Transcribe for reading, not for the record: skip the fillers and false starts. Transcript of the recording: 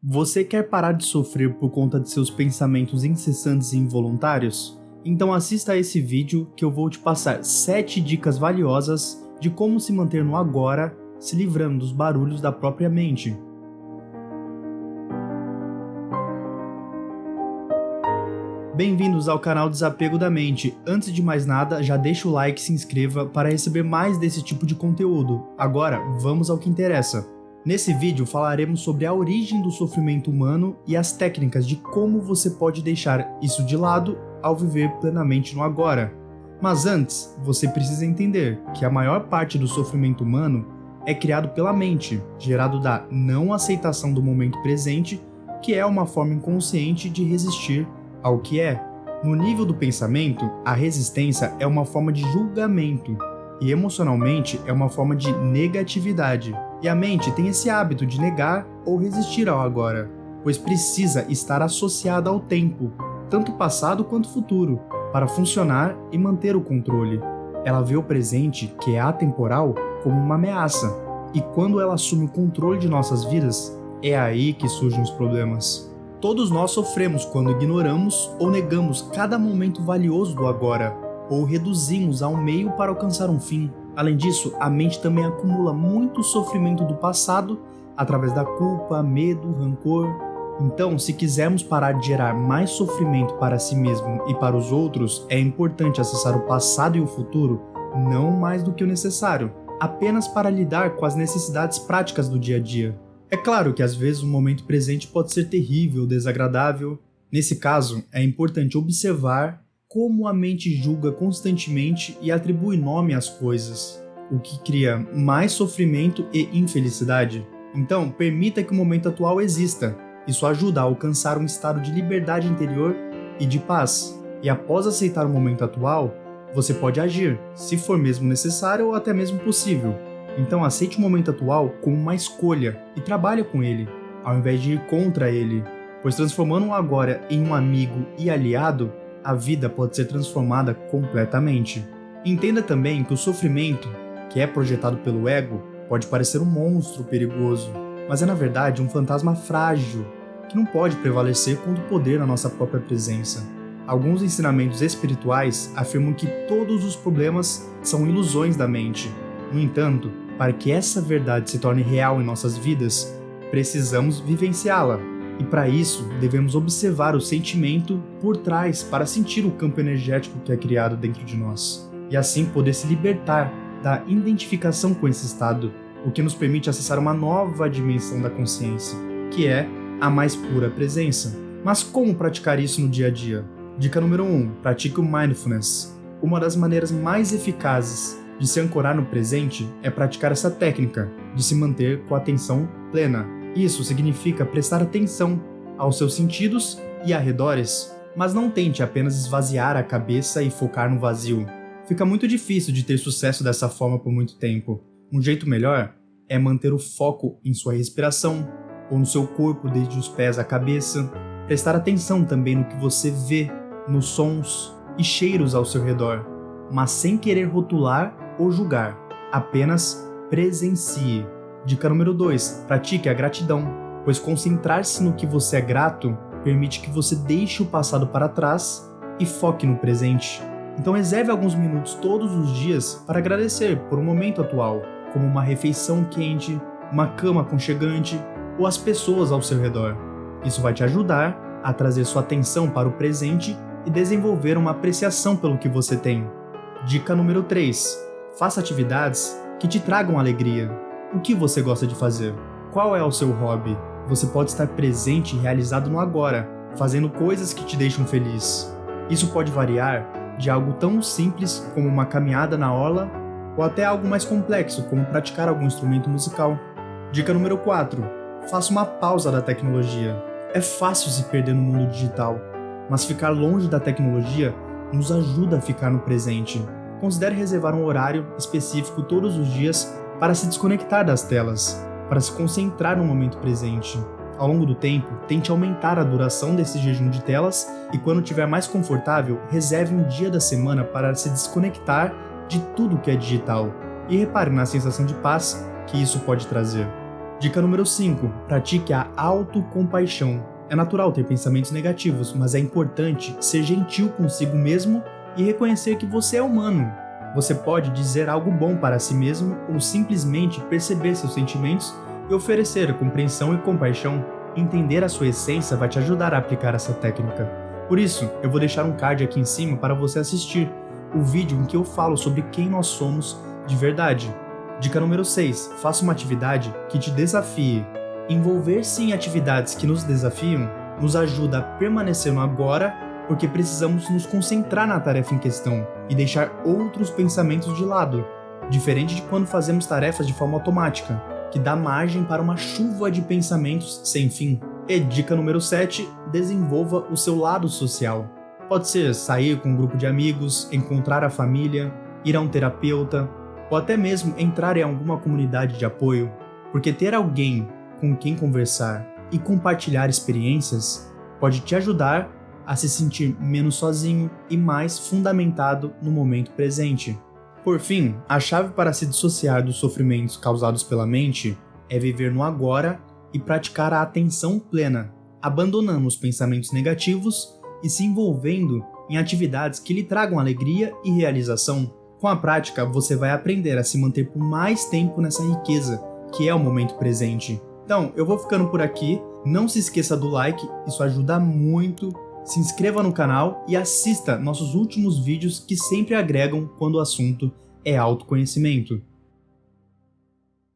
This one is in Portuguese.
Você quer parar de sofrer por conta de seus pensamentos incessantes e involuntários? Então assista a esse vídeo que eu vou te passar 7 dicas valiosas de como se manter no agora, se livrando dos barulhos da própria mente. Bem-vindos ao canal Desapego da Mente. Antes de mais nada, já deixa o like e se inscreva para receber mais desse tipo de conteúdo. Agora, vamos ao que interessa. Nesse vídeo falaremos sobre a origem do sofrimento humano e as técnicas de como você pode deixar isso de lado ao viver plenamente no agora. Mas antes, você precisa entender que a maior parte do sofrimento humano é criado pela mente, gerado da não aceitação do momento presente, que é uma forma inconsciente de resistir ao que é. No nível do pensamento, a resistência é uma forma de julgamento e emocionalmente é uma forma de negatividade. E a mente tem esse hábito de negar ou resistir ao agora, pois precisa estar associada ao tempo, tanto passado quanto futuro, para funcionar e manter o controle. Ela vê o presente, que é atemporal, como uma ameaça, e quando ela assume o controle de nossas vidas, é aí que surgem os problemas. Todos nós sofremos quando ignoramos ou negamos cada momento valioso do agora, ou reduzimos a um meio para alcançar um fim. Além disso, a mente também acumula muito sofrimento do passado através da culpa, medo, rancor. Então, se quisermos parar de gerar mais sofrimento para si mesmo e para os outros, é importante acessar o passado e o futuro, não mais do que o necessário, apenas para lidar com as necessidades práticas do dia a dia. É claro que às vezes o momento presente pode ser terrível, desagradável. Nesse caso, é importante observar como a mente julga constantemente e atribui nome às coisas, o que cria mais sofrimento e infelicidade. Então, permita que o momento atual exista. Isso ajuda a alcançar um estado de liberdade interior e de paz. E após aceitar o momento atual, você pode agir, se for mesmo necessário ou até mesmo possível. Então aceite o momento atual como uma escolha e trabalhe com ele, ao invés de ir contra ele, pois transformando o agora em um amigo e aliado, a vida pode ser transformada completamente. Entenda também que o sofrimento, que é projetado pelo ego, pode parecer um monstro perigoso, mas é na verdade um fantasma frágil, que não pode prevalecer contra o poder da nossa própria presença. Alguns ensinamentos espirituais afirmam que todos os problemas são ilusões da mente. No entanto, para que essa verdade se torne real em nossas vidas, precisamos vivenciá-la. E para isso, devemos observar o sentimento por trás para sentir o campo energético que é criado dentro de nós. E assim poder se libertar da identificação com esse estado, o que nos permite acessar uma nova dimensão da consciência, que é a mais pura presença. Mas como praticar isso no dia a dia? Dica número 1. Pratique o Mindfulness. Uma das maneiras mais eficazes de se ancorar no presente é praticar essa técnica de se manter com a atenção plena. Isso significa prestar atenção aos seus sentidos e arredores, mas não tente apenas esvaziar a cabeça e focar no vazio. Fica muito difícil de ter sucesso dessa forma por muito tempo. Um jeito melhor é manter o foco em sua respiração ou no seu corpo desde os pés à cabeça. Prestar atenção também no que você vê, nos sons e cheiros ao seu redor, mas sem querer rotular ou julgar. Apenas presencie. Dica número 2. Pratique a gratidão, pois concentrar-se no que você é grato permite que você deixe o passado para trás e foque no presente. Então reserve alguns minutos todos os dias para agradecer por um momento atual, como uma refeição quente, uma cama aconchegante ou as pessoas ao seu redor. Isso vai te ajudar a trazer sua atenção para o presente e desenvolver uma apreciação pelo que você tem. Dica número 3. Faça atividades que te tragam alegria. O que você gosta de fazer? Qual é o seu hobby? Você pode estar presente e realizado no agora, fazendo coisas que te deixam feliz. Isso pode variar de algo tão simples como uma caminhada na orla ou até algo mais complexo como praticar algum instrumento musical. Dica número 4. Faça uma pausa da tecnologia. É fácil se perder no mundo digital, mas ficar longe da tecnologia nos ajuda a ficar no presente. Considere reservar um horário específico todos os dias para se desconectar das telas, para se concentrar no momento presente. Ao longo do tempo, tente aumentar a duração desse jejum de telas e quando estiver mais confortável, reserve um dia da semana para se desconectar de tudo que é digital e repare na sensação de paz que isso pode trazer. Dica número 5. Pratique a autocompaixão. É natural ter pensamentos negativos, mas é importante ser gentil consigo mesmo e reconhecer que você é humano. Você pode dizer algo bom para si mesmo ou simplesmente perceber seus sentimentos e oferecer compreensão e compaixão. Entender a sua essência vai te ajudar a aplicar essa técnica. Por isso, eu vou deixar um card aqui em cima para você assistir o vídeo em que eu falo sobre quem nós somos de verdade. Dica número 6. Faça uma atividade que te desafie. Envolver-se em atividades que nos desafiam nos ajuda a permanecer no agora, porque precisamos nos concentrar na tarefa em questão e deixar outros pensamentos de lado, diferente de quando fazemos tarefas de forma automática, que dá margem para uma chuva de pensamentos sem fim. E dica número 7, desenvolva o seu lado social. Pode ser sair com um grupo de amigos, encontrar a família, ir a um terapeuta, ou até mesmo entrar em alguma comunidade de apoio, porque ter alguém com quem conversar e compartilhar experiências pode te ajudar a se sentir menos sozinho e mais fundamentado no momento presente. Por fim, a chave para se dissociar dos sofrimentos causados pela mente é viver no agora e praticar a atenção plena, abandonando os pensamentos negativos e se envolvendo em atividades que lhe tragam alegria e realização. Com a prática, você vai aprender a se manter por mais tempo nessa riqueza, que é o momento presente. Então, eu vou ficando por aqui, não se esqueça do like, isso ajuda muito. Se inscreva no canal e assista nossos últimos vídeos que sempre agregam quando o assunto é autoconhecimento.